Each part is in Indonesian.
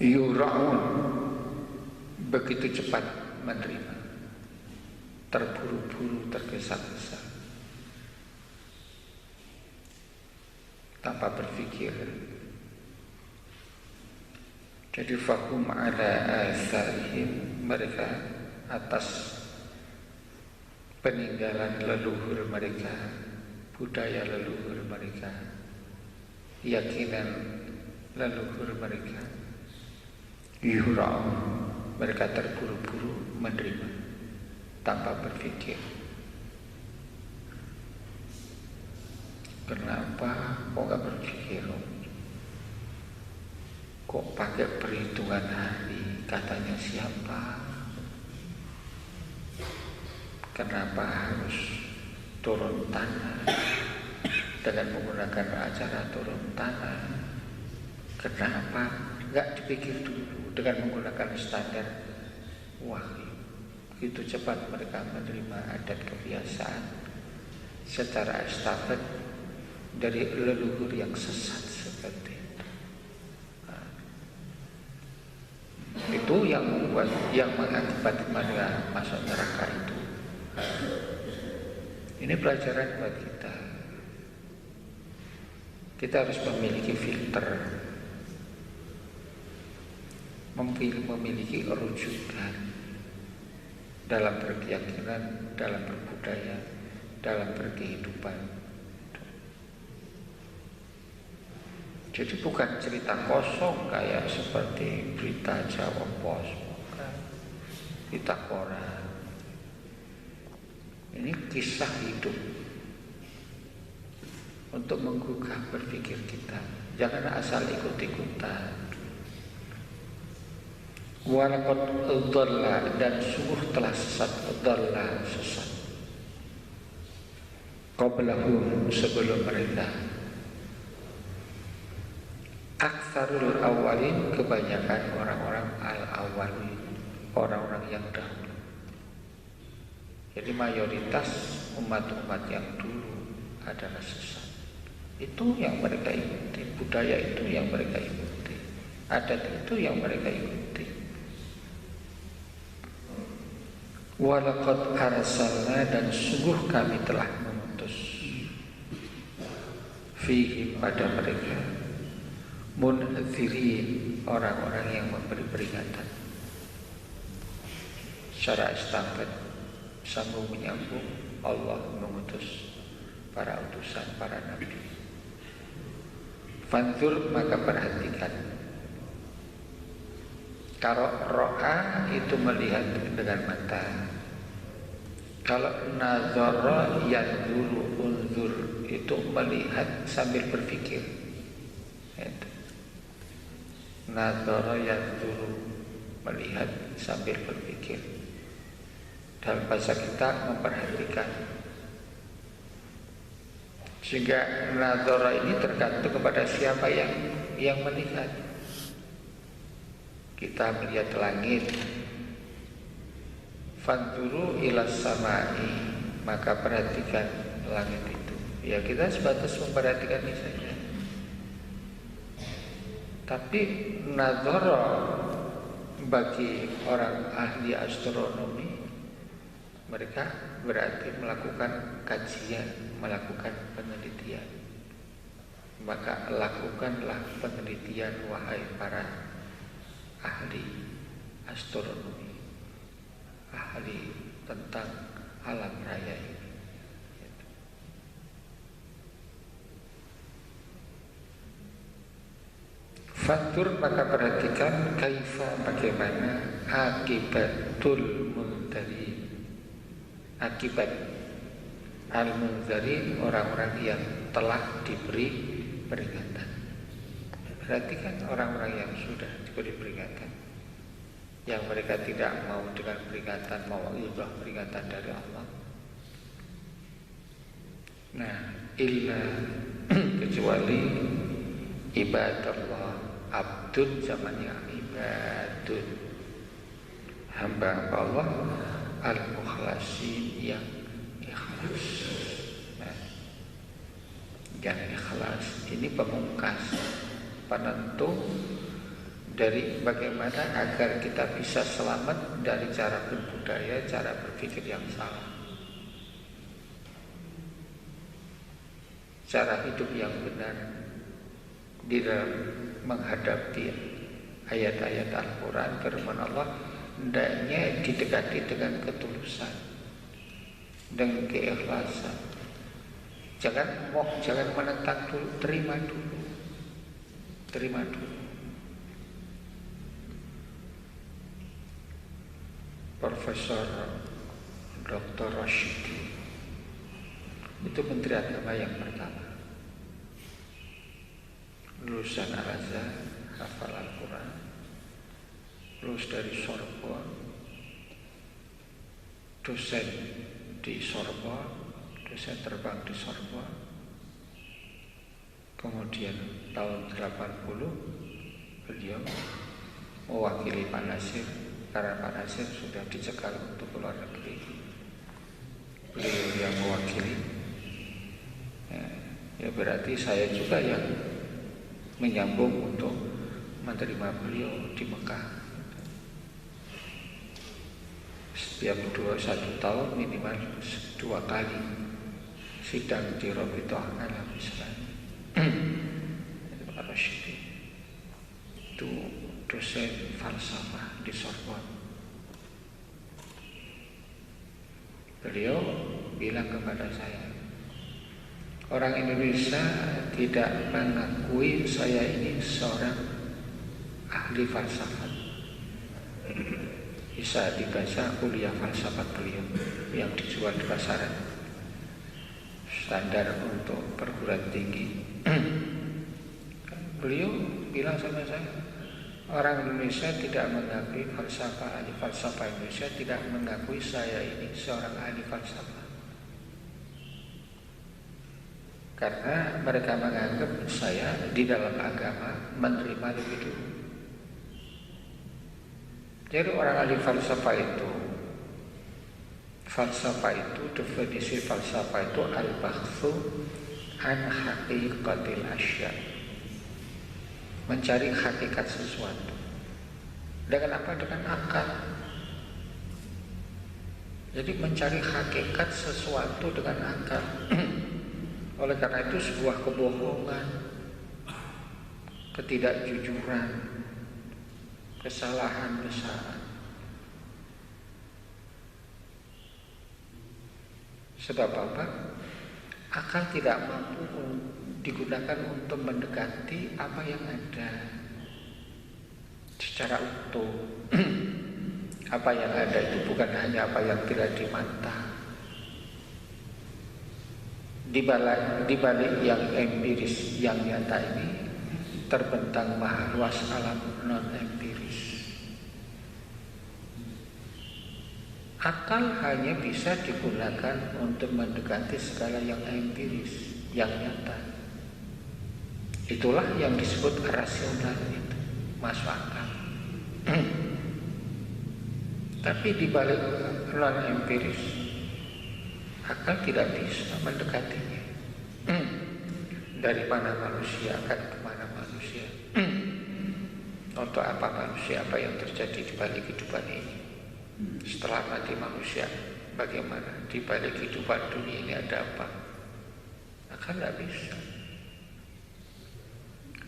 yura'un, begitu cepat menerima, terburu-buru, tergesa-gesa, tanpa berpikir. Jadi fahum ala asarihim, mereka atas peninggalan leluhur mereka, budaya leluhur mereka, keyakinan leluhur mereka, yura'un, mereka terburu-buru menerima tanpa berpikir. Kenapa kok gak berpikir? Kok pakai perhitungan hari? Katanya siapa? Kenapa harus turun tanah dengan menggunakan acara turun tanah? Kenapa nggak dipikir dulu dengan menggunakan standar wahyu? Begitu cepat mereka menerima adat kebiasaan secara estafet dari leluhur yang sesat seperti itu. Itu yang membuat, yang mengakibatkan mereka masuk neraka itu. Ini pelajaran buat kita. Kita harus memiliki filter, memiliki rujukan dalam berkeyakinan, dalam berbudaya, dalam berkehidupan. Jadi bukan cerita kosong kayak seperti berita Jawa Pos, bukan, berita koran. Ini kisah hidup untuk menggugah berpikir kita. Jangan asal ikut-ikutan. Walaqad dhalla, dan sungguh telah sesat, dhalla sesat, qablahum, sebelum mereka, aktsarul awalin, kebanyakan orang-orang al-awwalin, orang-orang yang dahulu. Jadi mayoritas umat-umat yang dulu adalah sesat. Itu yang mereka ikuti, budaya itu yang mereka ikuti, adat itu yang mereka ikuti. Walaqad arsalna, dan sungguh kami telah mengutus, fihi, pada mereka, munzirin, orang-orang yang memberi peringatan. Secara estafet, sambung menyambung, Allah mengutus para utusan, para nabi. Fanzur, maka perhatikan. Kalau ro'a itu melihat dengan mata. Kalau nazara yanzuru, unzur itu melihat sambil berpikir. Nazara yanzuru, melihat sambil berpikir. Dalam bahasa kita memperhatikan. Sehingga nazara ini tergantung kepada siapa yang melihat. Kita melihat langit, fanzuru ilas samai, maka perhatikan langit itu. Ya, kita sebatas memperhatikan ini saja. Tapi nazara bagi orang ahli astronomi, mereka berarti melakukan kajian, melakukan penelitian. Maka lakukanlah penelitian, wahai para ahli astronomi, ahli tentang alam raya ini. Fatur, maka perhatikan, kaifa, bagaimana, akibatul munzari, akibat al-munzari, orang-orang yang telah diberi peringatan. Perhatikan orang-orang yang sudah diberi peringatan, yang mereka tidak mau dengan peringatan, mau ibah peringatan dari Allah. Nah, illa kecuali ibadallah, abdun zamannya ibadun, hamba Allah, al-mukhlasin, yang ikhlas. Nah, yang ikhlas ini pemungkas, penentu dari bagaimana agar kita bisa selamat dari cara berbudaya, cara berpikir yang salah, cara hidup yang benar di dalam menghadapi ayat-ayat Al-Quran. Firman Allah hendaknya didekati dengan ketulusan, dengan keikhlasan. Jangan menentang dulu, terima dulu. Profesor Dr. Rashidi itu Menteri Agama yang pertama, lulusan Al-Azhar, hafal Al-Quran, lulus dari Sorbonne, dosen di Sorbonne, dosen terbang di Sorbonne. Kemudian tahun 80 beliau mewakili Pak Nasir, karena Pak Nasir sudah dicekal untuk keluar negeri. Beliau yang mewakili, ya berarti saya juga yang menyambung untuk menerima beliau di Mekah. Setiap 1 tahun minimal 2 kali sidang di Rabithah Alam Islam. Pak Rashidi itu dosen falsafah di Sorbonne. Beliau bilang kepada saya, orang Indonesia tidak mengakui saya ini seorang ahli falsafat. Bisa dibaca kuliah falsafat beliau yang dijual di pasaran, standar untuk perguruan tinggi. Beliau bilang sama saya, orang Indonesia tidak mengakui falsafah, ahli falsafah Indonesia tidak mengakui saya ini seorang ahli falsafah, karena mereka menganggap saya di dalam agama menerima lebih dulu. Jadi orang ahli falsafah itu definisi falsafah itu al-bahthu an haqiqatil asya, mencari hakikat sesuatu. Dengan apa? Dengan akal. Jadi mencari hakikat sesuatu dengan akal. Oleh karena itu sebuah kebohongan, ketidakjujuran, kesalahan besar. Sebab apa? Akal tidak mampu digunakan untuk mendekati apa yang ada secara utuh. Apa yang ada itu bukan hanya apa yang tidak di mata. Di balik yang empiris, yang nyata ini terbentang maha luas alam non empiris. Akal hanya bisa digunakan untuk mendekati segala yang empiris, yang nyata. Itulah yang disebut rasional itu, masuk akal. Tapi di balik non empiris, akal tidak bisa mendekatinya. Dari mana manusia akan kemana manusia? Untuk apa manusia? Apa yang terjadi di balik kehidupan ini? Setelah mati manusia, bagaimana? Di balik kehidupan dunia ini ada apa? Akal tidak bisa.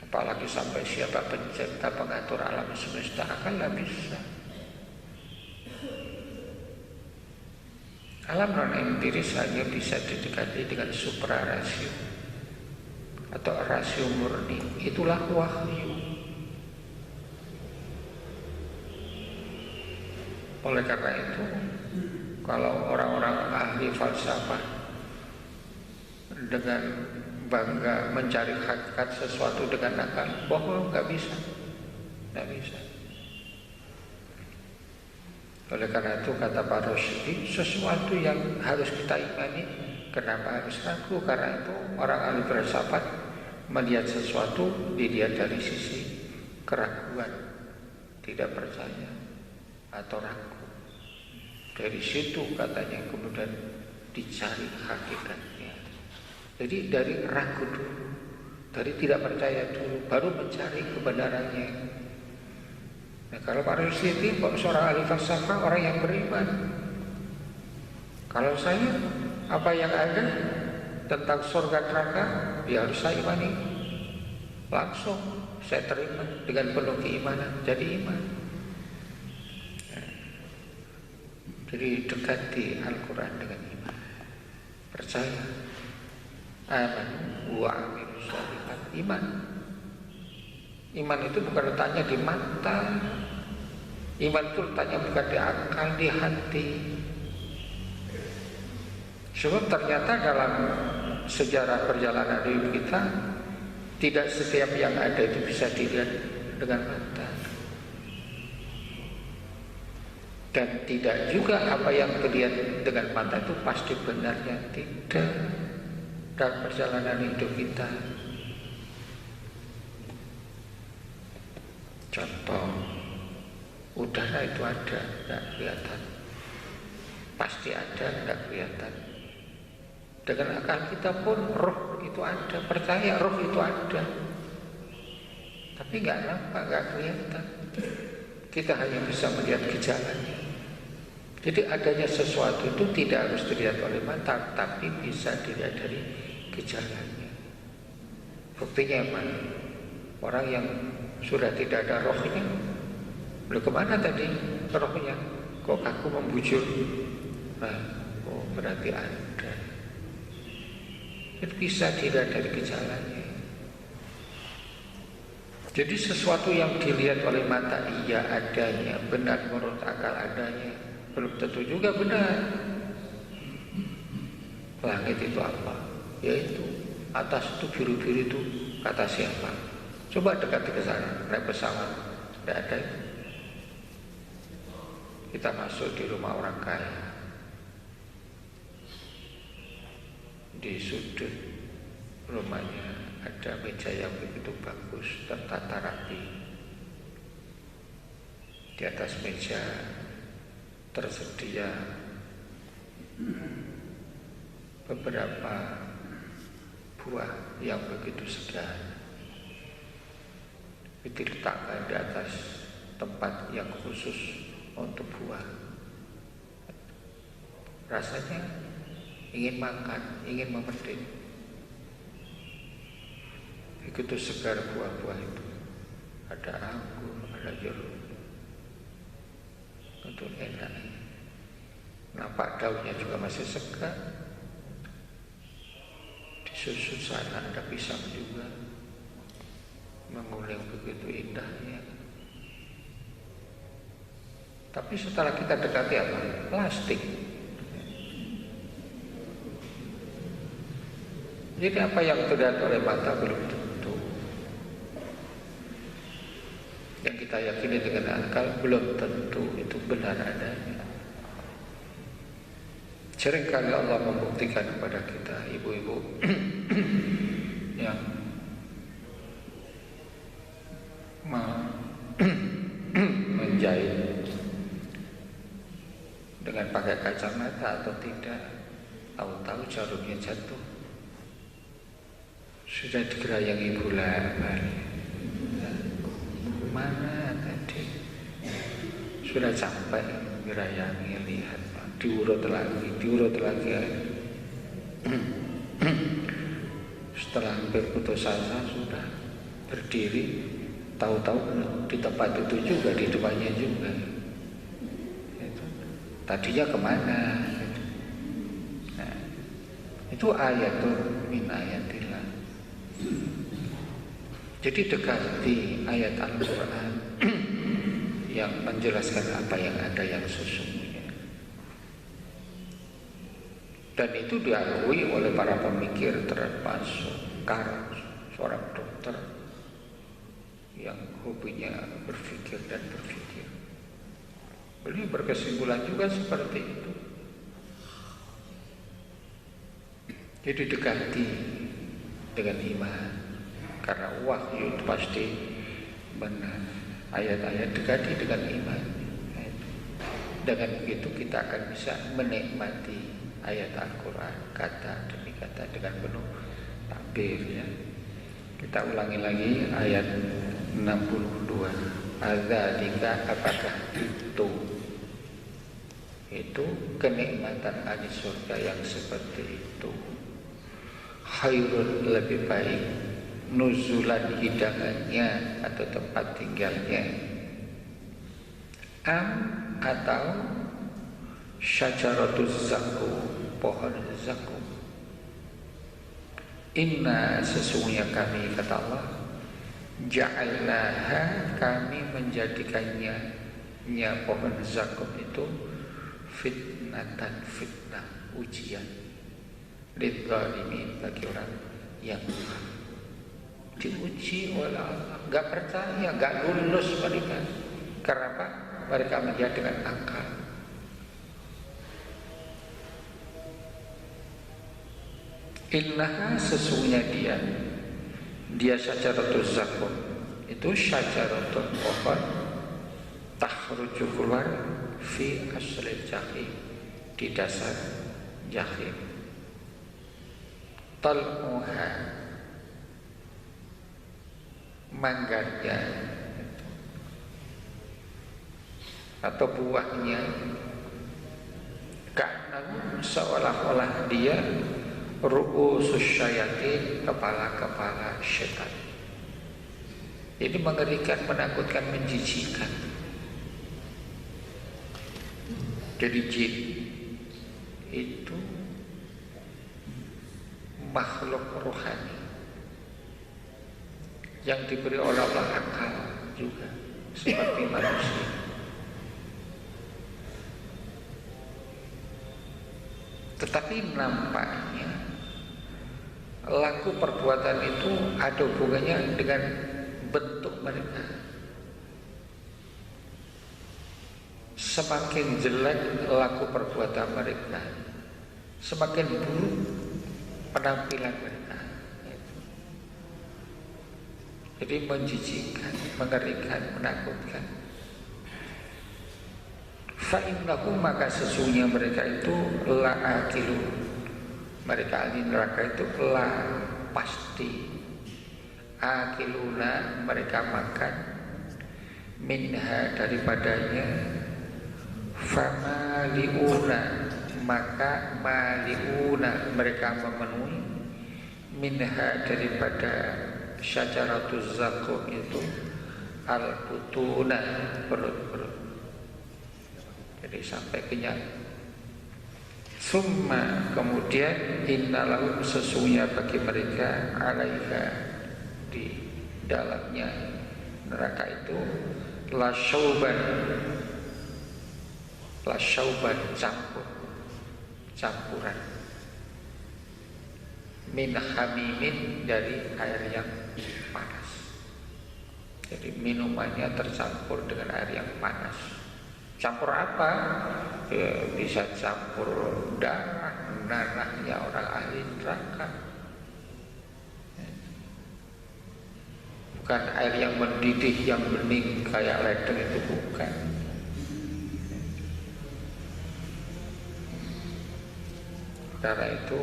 Apalagi sampai siapa pencipta pengatur alam semesta, akal tidak bisa. Alam non empiris hanya bisa didekati dengan supra rasio atau rasio murni. Itulah wahyu. Oleh karena itu, kalau orang-orang ahli falsafah dengan bangga mencari hakikat sesuatu dengan akal, bohong, nggak bisa. Oleh karena itu kata Pak Rashidi, sesuatu yang harus kita imani, kenapa harus ragu? Karena itu orang ahli falsafat melihat sesuatu dilihat dari sisi keraguan, tidak percaya atau ragu. Dari situ katanya kemudian dicari hakikatnya. Jadi dari ragu dulu, dari tidak percaya dulu, baru mencari kebenarannya. Nah, kalau Pak Rusdi kok seorang ahli falsafah, orang yang beriman. Kalau saya, apa yang ada tentang surga neraka, ya harus saya imani. Langsung saya terima dengan penuh keimanan, jadi iman. Nah, jadi dekati Al-Quran dengan iman. Percaya. Aman wa amilus sholihat. Iman. Iman itu bukan letaknya di mata. Iman itu letaknya bukan di akal, di hati. Sebab ternyata dalam sejarah perjalanan hidup kita, tidak setiap yang ada itu bisa dilihat dengan mata. Dan tidak juga apa yang dilihat dengan mata itu pasti benarnya, tidak. Dalam perjalanan hidup kita, contoh, udara itu ada, tidak kelihatan. Pasti ada, tidak kelihatan. Dengan akal kita pun roh itu ada, percaya roh itu ada, tapi nggak nampak, nggak kelihatan. Kita hanya bisa melihat gejalanya. Jadi adanya sesuatu itu tidak harus dilihat oleh mata, tapi bisa dilihat dari gejalanya. Buktinya apa? Orang yang sudah tidak ada rohnya, belum kemana tadi rohnya? Kok kaku membujur? Nah, oh berarti ada. Itu bisa dilihat dari gejalanya. Jadi sesuatu yang dilihat oleh mata iya adanya, benar menurut akal adanya, belum tentu juga benar. Langit itu apa? Yaitu atas itu biru-biru itu kata siapa? Coba dekati ke sana, naik pesawat, tidak ada. Kita masuk di rumah orang kaya. Di sudut rumahnya ada meja yang begitu bagus, tertata rapi. Di atas meja tersedia beberapa buah yang begitu segar. Itu diletakkan di atas tempat yang khusus untuk buah. Rasanya ingin makan, ingin memetik. Begitu segar buah-buah itu. Ada anggur, ada jeruk. Itu enak. Nampak daunnya juga masih segar. Di susu sana ada pisang juga, menguling begitu indahnya. Tapi setelah kita dekati apa? Plastik. Jadi apa yang terlihat oleh mata belum tentu. Yang kita yakini dengan akal belum tentu itu benar adanya. Seringkali Allah membuktikan kepada kita, ibu-ibu yang menjahit dengan pakai kacamata atau tidak, tahu-tahu jarumnya jatuh, sudah digerayangi bola balik. Mana tadi sudah sampai gerayangi, lihat diurut lagi. Setelah hampir putus asa sudah berdiri, tahu-tahu di tempat itu juga, di depannya juga. Tadinya kemana? Nah, itu ayatul min ayatillah. Jadi dekati ayat Al-Quran yang menjelaskan apa yang ada yang sesungguhnya. Dan itu diakui oleh para pemikir, termasuk Karl, seorang dokter yang hobinya berpikir dan berpikir. Beliau berkesimpulan juga seperti itu. Jadi dekati dengan iman, karena wahyu itu pasti benar. Ayat-ayat dekati dengan iman. Dengan begitu kita akan bisa menikmati ayat Al-Quran kata demi kata dengan penuh takbir ya. Kita ulangi lagi ayat 62. Adzalika, apakah itu kenikmatan ahli surga yang seperti itu, khairun, lebih baik, nuzulan, hidangannya atau tempat tinggalnya, atau syajaratuz zakum, pohon zakum. Inna, sesungguhnya kami, kata Allah, ja'alnaha, kami menjadikannya, pohon zakum itu, fitnatan, fitnah, ujian, lidzalimin, bagi orang yang diuji oleh Allah, gak percaya, gak lulus mereka. Kenapa? Mereka melihat dengan akal. Innaha, sesungguhnya dia syajaratuz zakum, itu syajaratun, pohon, takhruju, keluar, fi aslil jahim, di dasar jahim. Tal'uha, manggarnya atau buahnya, ka'annahu, seolah-olah dia ru'usus syayatin, kepala-kepala syaitan. Ini mengerikan, menakutkan, menjijikkan. Jadi jin itu makhluk rohani yang diberi oleh Allah akal juga seperti manusia. Tetapi nampaknya laku perbuatan itu ada hubungannya dengan bentuk mereka. Semakin jelek laku perbuatan mereka, semakin buruk penampilan mereka. Jadi menjijikkan, mengerikan, menakutkan. Fa'innahum, maka sesungguhnya mereka itu la'akilun, mereka ahli neraka itu pasti akiluna, mereka makan, minha, daripadanya, famaliuna, maka maliuna, mereka memenuhi, minha, daripada syajaratuz zakum itu, al-butuna, perut-perut, jadi sampai kenyang. Summa, kemudian, innalahum, sesungguhnya bagi mereka, alaiha, di dalamnya neraka itu, lasyauban, campuran, min hamimin, dari air yang panas. Jadi minumannya tercampur dengan air yang panas. Campur apa? Ya, bisa campur darahnya orang ahli neraka. Bukan air yang mendidih, yang bening kayak ledeng, itu bukan. Karena itu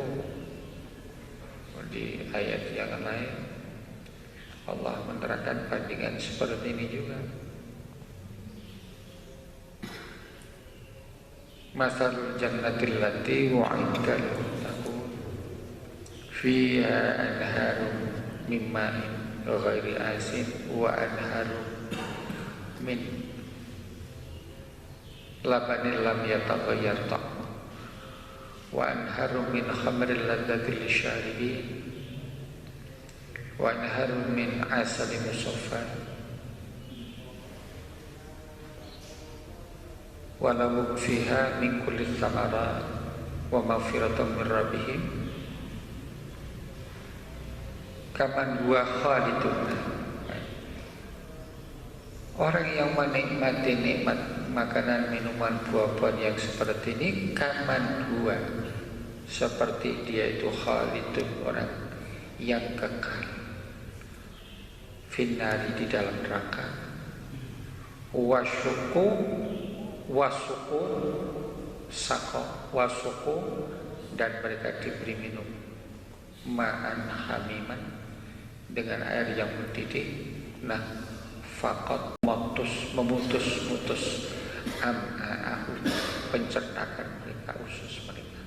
di ayat yang lain Allah menerangkan bandingan seperti ini juga. Masalul jannatil lati wa'idal muttaqun fiha anharum min ma'in ghairi asin wa anharum min labanin lam yataghayyar ta'mu wa anharum min khamril ladzatil lisyaribin wa anharum min asalin musaffan walahum fiha min kulli thamarat wa maghfiratun min rabbihim kaman huwa khalidun. Orang yang menikmati nikmat makanan, minuman, buah-buahan yang seperti ini, kaman huwa, seperti dia itu khalidun, orang yang kekal, finnari, di dalam neraka, wasuku sako, wasuku, dan mereka diberi minum ma'an hamiman, dengan air yang mendidih. Nah, faqad memutus am'a'ahum, pencernakan mereka, usus mereka.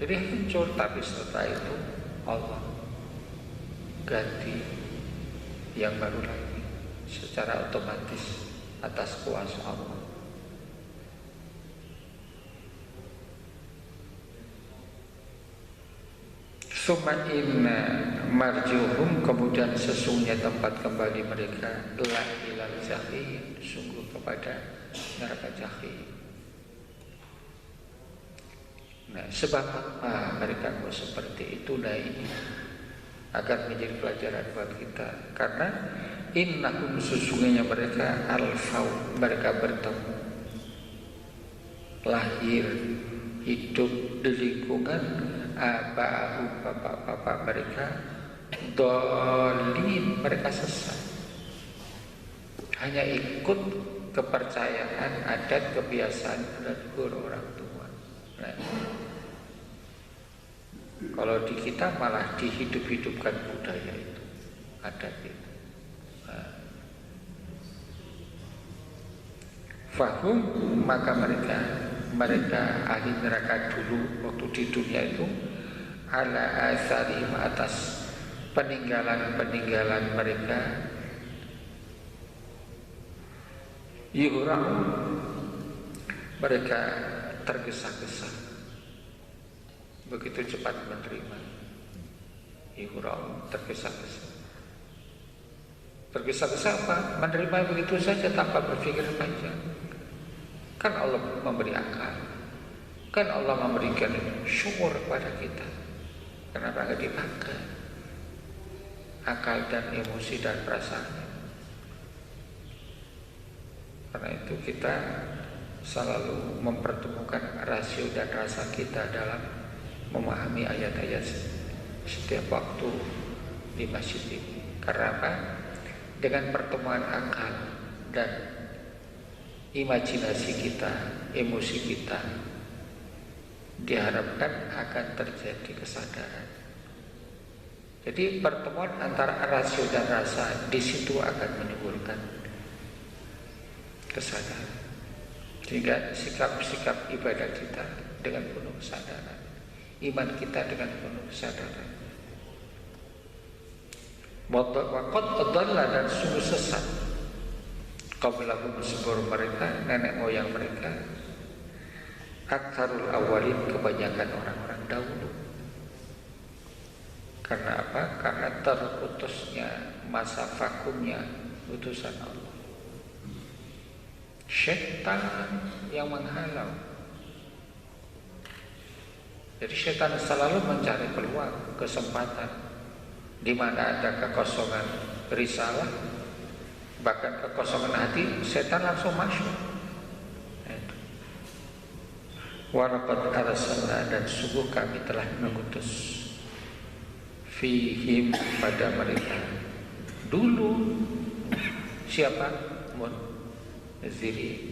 Jadi hancur, tapi setelah itu Allah ganti yang baru lagi secara otomatis atas kuasa Allah. Summa inna marjuhum, kemudian sesungguhnya tempat kembali mereka la ilal jahim, sungguh kepada neraka jahim. Nah, sebab apa mereka kok seperti itu? Nah, ini akan menjadi pelajaran buat kita. Karena innahum, sesungguhnya mereka alfau, mereka bertemu, lahir, hidup di lingkungan aba'ahum, bapak-bapak mereka, dolin, mereka sesat, hanya ikut kepercayaan, adat, kebiasaan leluhur orang tua. Nah, kalau di kita malah dihidup-hidupkan budaya itu, adat itu. Fahum, maka mereka ahli neraka dulu waktu di dunia itu ala asarihim, atas peninggalan mereka, yuhra'u, mereka tergesa-gesa, begitu cepat menerima. Yuhra'u, tergesa-gesa. Tergesa-gesa apa? Menerima begitu saja tanpa berpikir panjang. Kan Allah memberi akal, kan Allah memberikan syukur kepada kita. Kenapa nggak dipakai akal dan emosi dan perasaannya? Karena itu kita selalu mempertemukan rasio dan rasa kita dalam memahami ayat-ayat setiap waktu di masjid ini. Karena apa? Dengan pertemuan akal dan imajinasi kita, emosi kita, diharapkan akan terjadi kesadaran. Jadi pertemuan antara rasio dan rasa di situ akan menimbulkan kesadaran. Sehingga sikap-sikap ibadah kita dengan penuh kesadaran, iman kita dengan penuh kesadaran. Waqad adalla, dan sungguh sesat qablahum, sebelum mereka, nenek moyang mereka, aktsarul awalin, kebanyakan orang-orang dahulu. Karena apa? Karena terputusnya masa vakumnya utusan Allah. Syaitan yang menghalau. Jadi syaitan selalu mencari peluang, kesempatan di mana ada kekosongan risalah, bahkan kekosongan hati, setan langsung masuk. Walaqad arsalna, dan sungguh kami telah mengutus fihim, pada mereka dulu. Siapa? Munziri,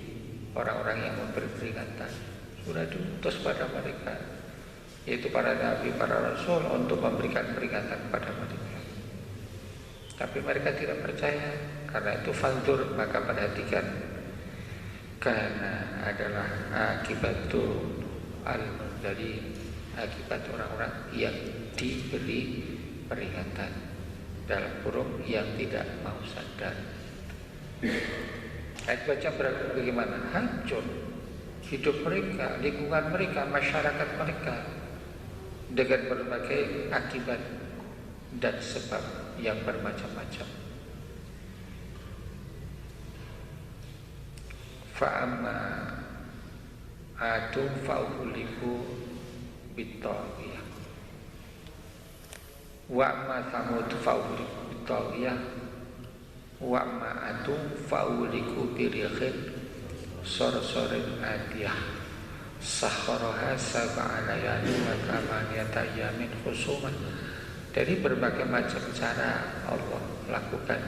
orang-orang yang memberi peringatan. Sudah diutus pada mereka, yaitu para nabi, para rasul, untuk memberikan peringatan kepada mereka. Tapi mereka tidak percaya. Karena itu fanzur, maka perhatikan, karena adalah akibatul al-munzari, akibat orang-orang yang diberi peringatan, dalam kurung yang tidak mau sadar. Akibatnya bagaimana? Hancur hidup mereka, lingkungan mereka, masyarakat mereka, dengan berbagai akibat dan sebab yang bermacam-macam. Fa'amma adum fa'uliku bitaghiyah, wa'amma thamud fa'uliku bitaghiyah, wa'amma adum fa'uliku birikhin sorsorin adiyah, sakharaha sab'a layalin wa thamaniyata ayyamin husuma. Dari berbagai macam cara Allah lakukan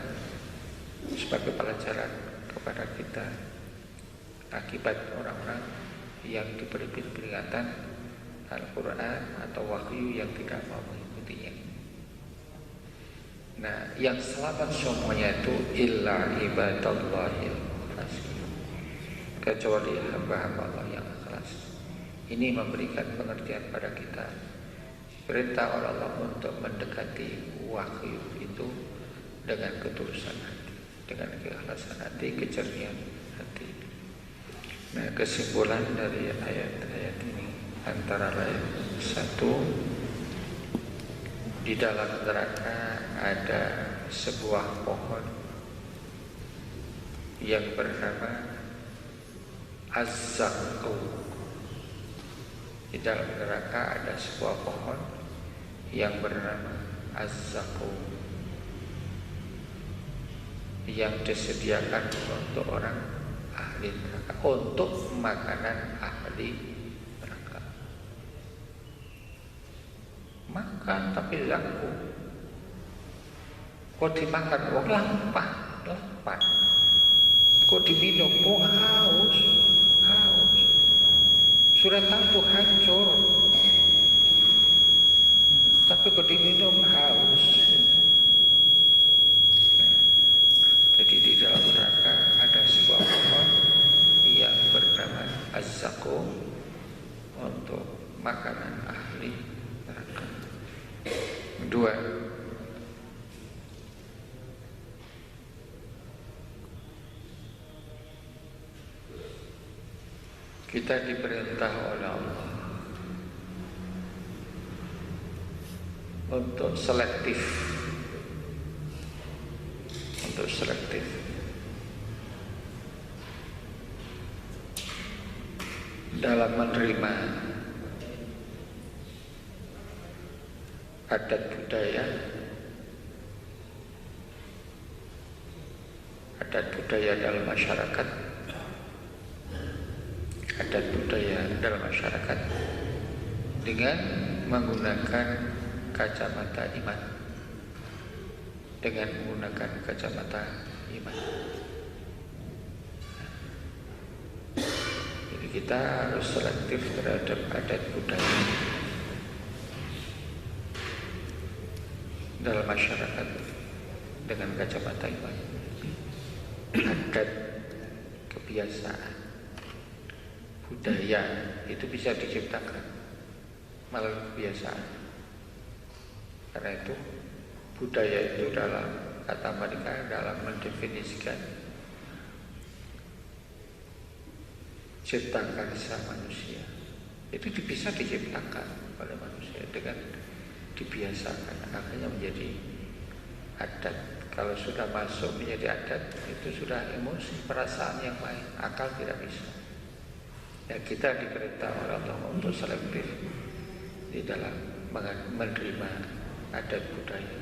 sebagai pelajaran kepada kita akibat orang-orang yang diberi peringatan Al-Quran atau wahyu yang tidak mau mengikutinya. Nah, yang selamat semuanya itu illa ibadallahil mukhlasin, kecuali hamba-hamba Allah yang ikhlas. Ini memberikan pengertian pada kita. Perintah oleh Allah untuk mendekati wahyu itu dengan ketulusan hati, dengan keikhlasan hati, kejernihan hati. Nah, kesimpulan dari ayat-ayat ini antara lain: satu, di dalam neraka ada sebuah pohon yang bernama Az-Zaqqum. Di dalam neraka ada sebuah pohon yang bernama Az-Zaqqum, yang disediakan untuk orang ahli neraka, untuk makanan ahli neraka. Makan tapi zaqqum, kok dimakan wong lampah, kok diminum wong haus. Sudah tahu hancur, tapi kok diminum haus. Jadi di dalam neraka ada sebuah pohon yang bernama Az-Zaqqum untuk makanan ahli neraka. Dua, kita diperintah oleh Allah untuk selektif, dalam menerima adat budaya dalam masyarakat, dengan menggunakan kacamata iman, Jadi kita harus selektif terhadap adat budaya dalam masyarakat dengan kacamata iman. Adat, kebiasaan, budaya itu bisa diciptakan melalui kebiasaan. Karena itu budaya itu dalam kata mereka, dalam mendefinisikan cipta karsa manusia, itu bisa diciptakan oleh manusia dengan dibiasakan, akhirnya menjadi adat. Kalau sudah masuk menjadi adat, itu sudah emosi, perasaan yang lain, akal tidak bisa. Ya, kita diperintah oleh Allah untuk selektif di dalam menerima adat budaya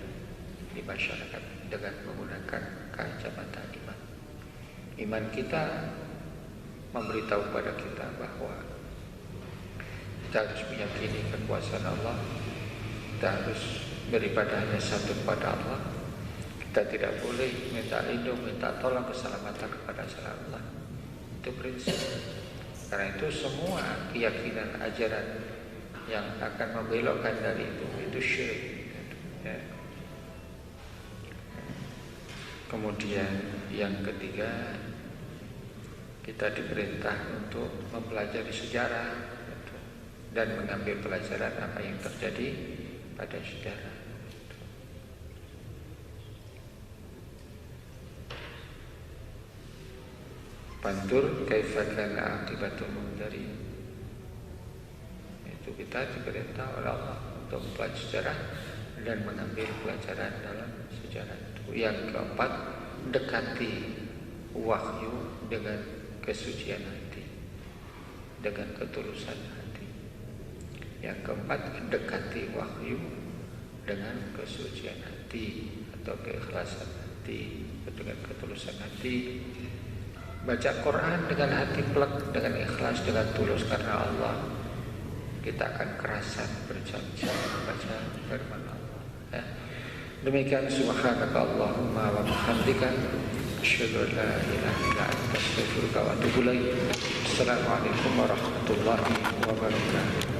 di masyarakat dengan menggunakan kacamata iman. Iman kita memberitahu pada kita bahwa kita harus meyakini kekuasaan Allah, kita harus beribadah hanya satu kepada Allah. Kita tidak boleh minta lindung, minta tolong keselamatan kepada selain Allah. Itu prinsip. Karena itu semua keyakinan ajaran yang akan membelokkan dari itu syirik. Ya. Kemudian yang ketiga, kita diperintah untuk mempelajari sejarah dan mengambil pelajaran apa yang terjadi pada sejarah. Pantur kaifa kana aqibatul mundarin. Itu kita diperintah oleh Allah untuk mempelajari sejarah dan mengambil pelajaran dalam sejarah itu. Yang keempat, dekati wahyu dengan kesucian hati, dengan ketulusan hati. Yang keempat, dekati wahyu dengan kesucian hati atau keikhlasan hati, dengan ketulusan hati. Baca Quran dengan hati plek, dengan ikhlas, dengan tulus karena Allah. Kita akan kerasan berjam-jam membaca firman Allah. Ya. Demikian subhanaka Allahumma wa bihamdika asyhadu an la ilaha illa anta astaghfiruka wa atubu ilaik. Assalamualaikum warahmatullahi wabarakatuh.